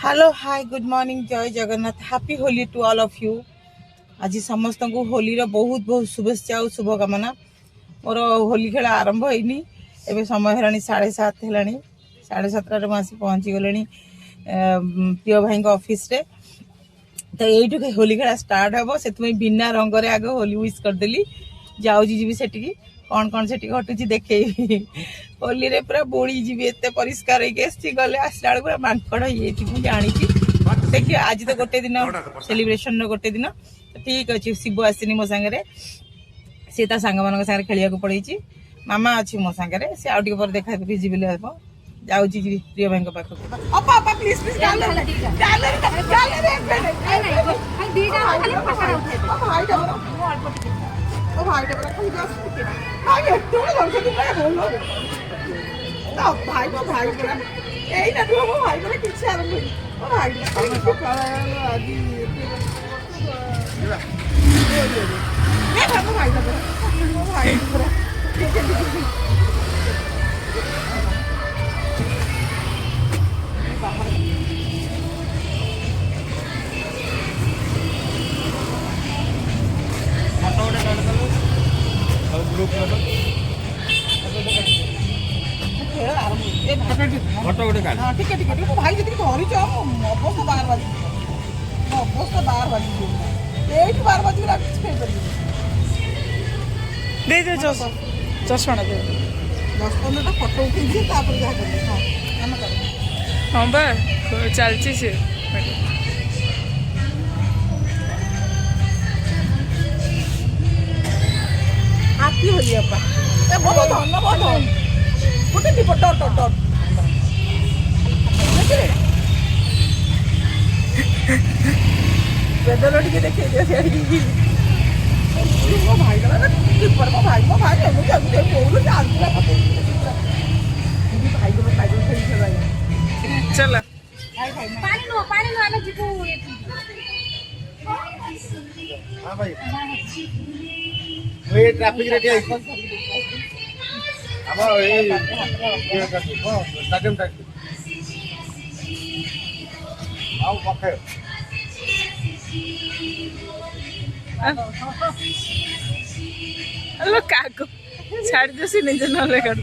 Hello hi good morning जय Jagannath happy Holi to all of you. आज समस्त को होली रो बहुत बहुत शुभेच्छा और शुभकामना। मोर होली खेल आरंभ होइनी एबे समय हेलानी 7:30 हेलानी 7:30 रे आसी पहुंची गलेनी प्रिय भाई ऑफिस रे। तो यही होली खेला स्टार्ट हम से बिना रंग रे आगे होली विश करदेली जाऊँगी जी सेठी कौन कौन से घटुची देखे होली रे पूरा बोली जी एत परिष्कार गले आसला बेलू पूरा मांकड़ ये जानी देखिए आज तो गोटे दिन सेलिब्रेशन गोटे दिन ठीक अच्छे शिव आसनी मो सांगे सी सांग मान सागर खेलिया पड़े मामा अच्छी मो सांगे सी आउ टे देखा जी जाऊँगी प्रिय भाई पाख भाई मो भाई पूरा यही ना मो भाई पूरा किसी आरंभ मो भाई मो भाई पूरा फोटो गोटे काढ ठीक है मो भाई जी धरीच अवस्था 12 बाजी अवस्था 12 बाजी ये 12 बाजी दे दे चश्मा दे 10-15 फोटो उठे जहाँ कर हाँ बा चलती से हाथी होली अपा ए बहुत धन गोटे दी डट डट डट बेदल टे देखे मो भाई मो भाई मो भाई एमती बोलू आगुला भाई को खेल चल पानी नो आमे जितु हां भाई वे ट्रैफिक रेडी आई अब ये करते हो स्टेडियम टाइप आओ पखे हेलो काको छाड़ दे सी निजे नले कर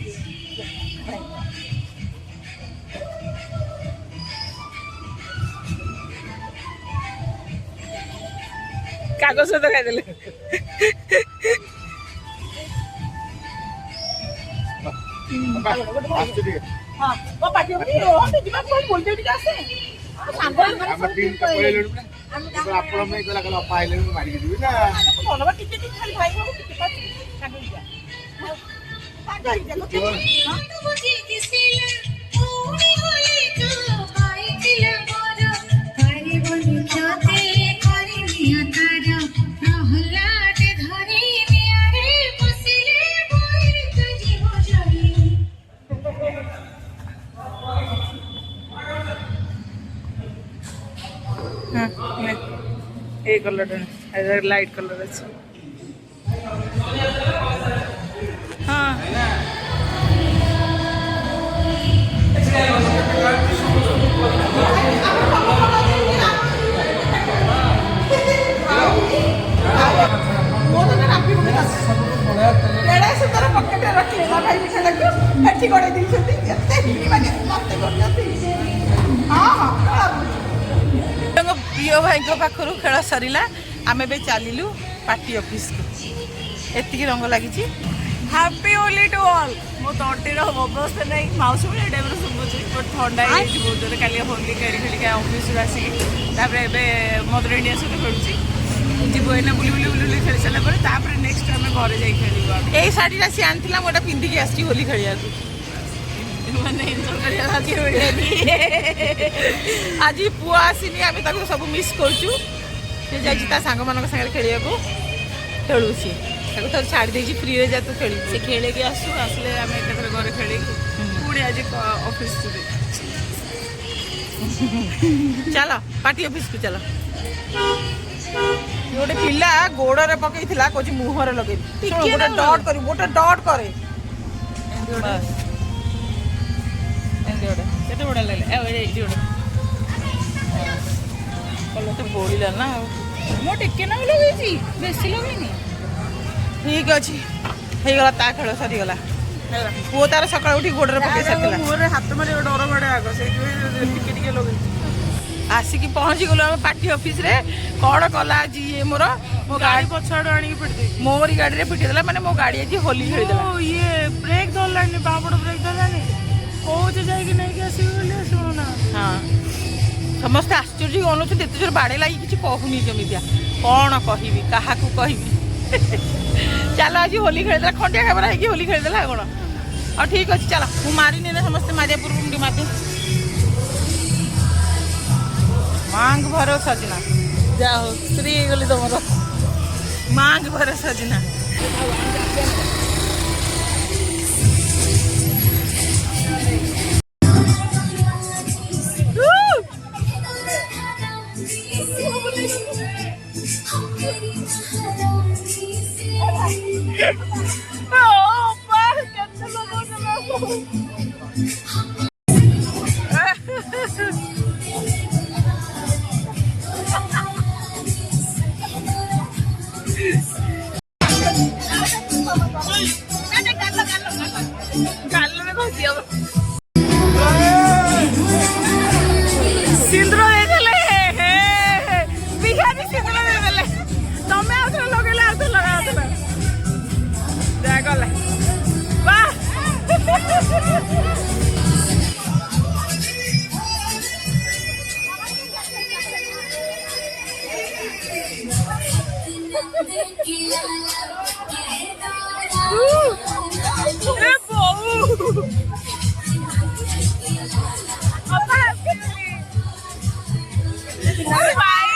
कागज तो खाई देले हां वो पार्टी में ओ दिमा कोई बोलते टिक आसे सांग हम टीम का पळे लेडू ना आपण में कला कला पाइले मारी के दिबी ना मनवा टिके टिके खाली भाई को टिके सांग दिया सांग दिया हां तो मुझे किसिला पूरी होली तो भाई तिला मोर हरे बनी जाते करे मिया तारा रहलाट धरी मिया रे बसिले बोइर कजी हो जाई हाँ ए कलर है लाइट कलर अच्छे हाँ एड़ा सुंदर पॉकेट रखले ना भाई मिठा लगे एठी गडे दिन छथि एते ही माने मते करथि हां हां प्रिय भाई पाखर खेल सरला आम ए चलू पार्टी ऑफिस को एति रंग लगी हैप्पी होली टू ऑल मो तंटीर अवस्था नहीं माउस भाई टाइम शुभुची बट ठंडा बहुत जोर काली होली खेली खेलिक ऑफिस आसिक मदर इंडिया सहित खेलुची जीव एना बुली बुली बुली बुली खेली सारा नेक्स्ट आम घर जा खेलू यही शाढ़ी सी आनी मोटा पिंधिकी आसी होली खेलिया आज पुआ आसनी आम सब मिस कर सांग मान सागर खेलिया खेलू सी तो छाड़ दे फ्री रे जा तू खेल से खेले कि आसू आसले आम एक घर खेल पुणी आज ऑफिस चलो पार्टी ऑफिस को चलो गोटे पिला गोड़े पकई कौन मुहर लगे गोटे डट कर गोटे डट करे କେତେ ବଢ଼ିଆ ଲାଗିଲା ଏ ଏଇଠି ଗୋଟେ ମତେ ପୋଡ଼ିଲା ନା ଆଉ। ମୁଁ ଟିକେ ନାକୁ ଲଗେଇଛି ବେଶୀ ଲଗେଇନି। ଠିକ ଅଛି ହେଇଗଲା ତା ଖେଳ ସରିଗଲା। ପୁଅ ତାର ସକାଳୁ ଉଠି ଗୋଡ଼ରେ ପକେଇ ସାରିଥିଲା। ମୁହଁରେ ହାତ ମାରି ଡର ମାଡ଼େ ଆଗ ସେଇଥିପାଇଁ ଟିକେ ଟିକେ ଲଗେଇଛି। ଆସିକି ପହଞ୍ଚି ଗଲୁ ଆମେ ପାର୍ଟି ଅଫିସରେ। କ'ଣ କଲା ଆଜି ଇଏ ମୋର ମୋ ଗାଡ଼ି ପଛଆଡ଼ୁ ଆଣିକି ପିଟିଦେଇଛି। ମୋରି ଗାଡ଼ିରେ ପିଟିଦେଲା ମାନେ ମୋ ଗାଡ଼ି ଆଜି ହୋଲି ଖେଳିଦେଲା। ଇଏ ବ୍ରେକ୍ ଧରିଲାନି ବାଁପଟ ବ୍ରେକ୍ ଧରିଲାନି କହୁଛି ଯାଇକି ନେଇକି ଆସିବି ବୋଲି ଶୁଣୁନା। ହଁ ସମସ୍ତେ ଆଶ୍ଚର୍ଯ୍ୟ ଅନୁଛନ୍ତି ଏତେ ଜୋର ବାଡ଼େଇ ଲାଗି କିଛି କହୁନି ଯେମିତିଆ। କ'ଣ କହିବି କାହାକୁ କହିବି। ଚାଲ ଆଜି ହୋଲି ଖେଳିଦେଲା ଖଣ୍ଡିଆ ଖାବରା ହେଇକି ହୋଲି ଖେଳିଦେଲା ଆଉ କ'ଣ। ଆଉ ଠିକ୍ ଅଛି ଚାଲ ମୁଁ ମାରିନି ନା ସମସ୍ତେ ମାରିବା ପୂର୍ବରୁ ଟିକେ ମାରିଦିଏ। मांग भरो सजना ଯାହା ହଉ ସ୍ତ୍ରୀ ହେଇଗଲି ତମର। मांग भरो सजना। ସିନ୍ଦୁର ଦେଇଦେଲେ ବିହାରୀ ସିନ୍ଦୁର ଦେଇଦେଲେ ତମେ ଆଉ ଥରେ ଲଗେଇଲେ ଆଉ ଥରେ ଲଗାଉଥିଲ ଯାହା ଗଲା ବାଃ। ଏ ବୋଉ ଅପା ଆସିଗଲି। ଭାଇ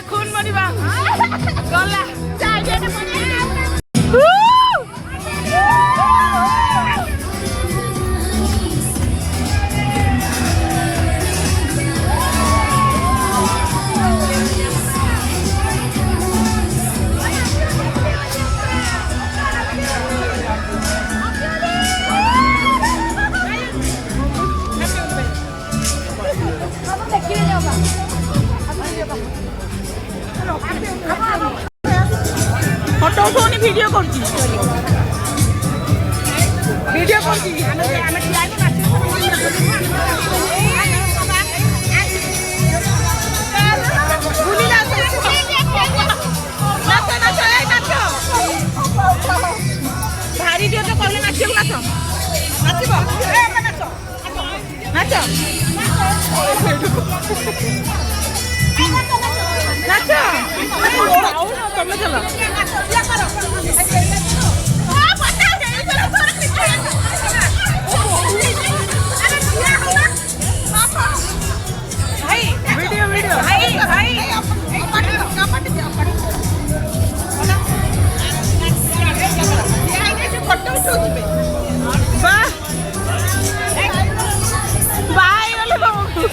খুন মরিবা গলা ଫଟୋ ଉଠଉନି ଭିଡ଼ିଓ କରୁଛି ଭିଡ଼ିଓ କରୁଛି। ଭାରି ଦିଅ ତ କହିଲେ ନାଚିବାକୁ ନାଚ ନାଚିବ ନାଚ ନାଚ ତମେ ଚାଲ। ଭିଡ଼ିଓ ଭିଡ଼ିଓ ଫଟୋ ଉଠଉଥିବେ ବାଃ ବାହା ହେଇଗଲେ ତମକୁ।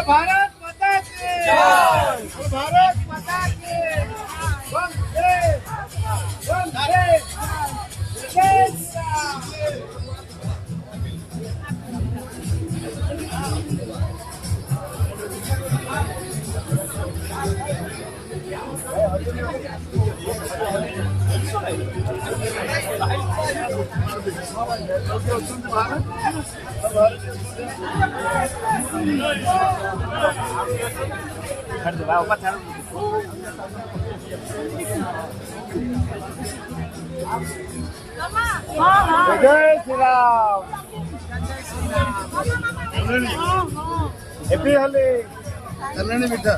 भारत माता की भारत माता की वंदे वंदे जय श्री राम। जय श्री राम। हैप्पी होली कल्याणी बेटा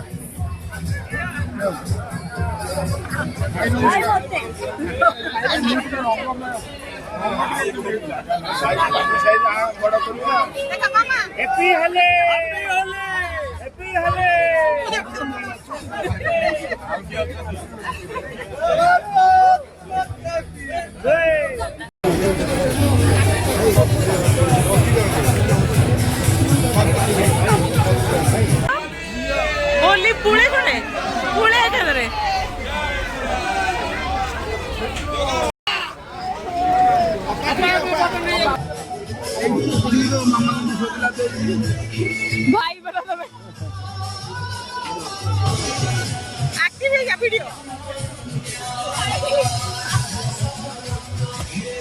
हैप्पी होली हैप्पी होली होली पुळे कोणे पुळे एखादे भाई बना तमें एक्टिव है क्या वीडियो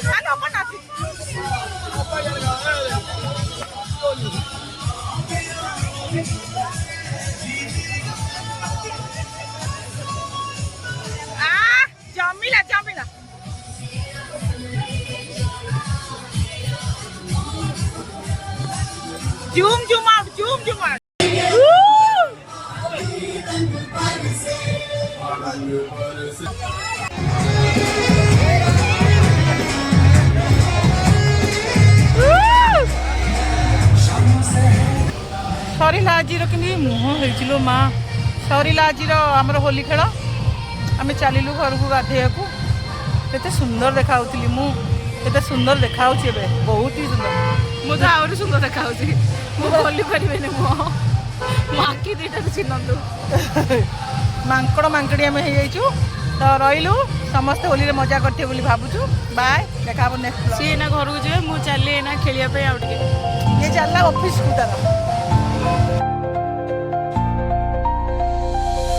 हेलो बनाती Jamila Jamila zoom out zoom out Sarila आज कि मुह हो माँ सरीला आज आमर होली खेल आम चलू घर को गाधे के सुंदर देखा मुझे सुंदर देखा बहुत ही सुंदर मुझे आहरी सुंदर देखा बोली पारे मुह मांकी दीटा चिन्हतु मांकड़ मांकड़ी आम हो तो रहीलु समस्ते होली मजा करते भावुँ बाय देखा नेक्स्ट सी ना घर को जी मुझे चली ना खेलिया ये चलला ऑफिस को तार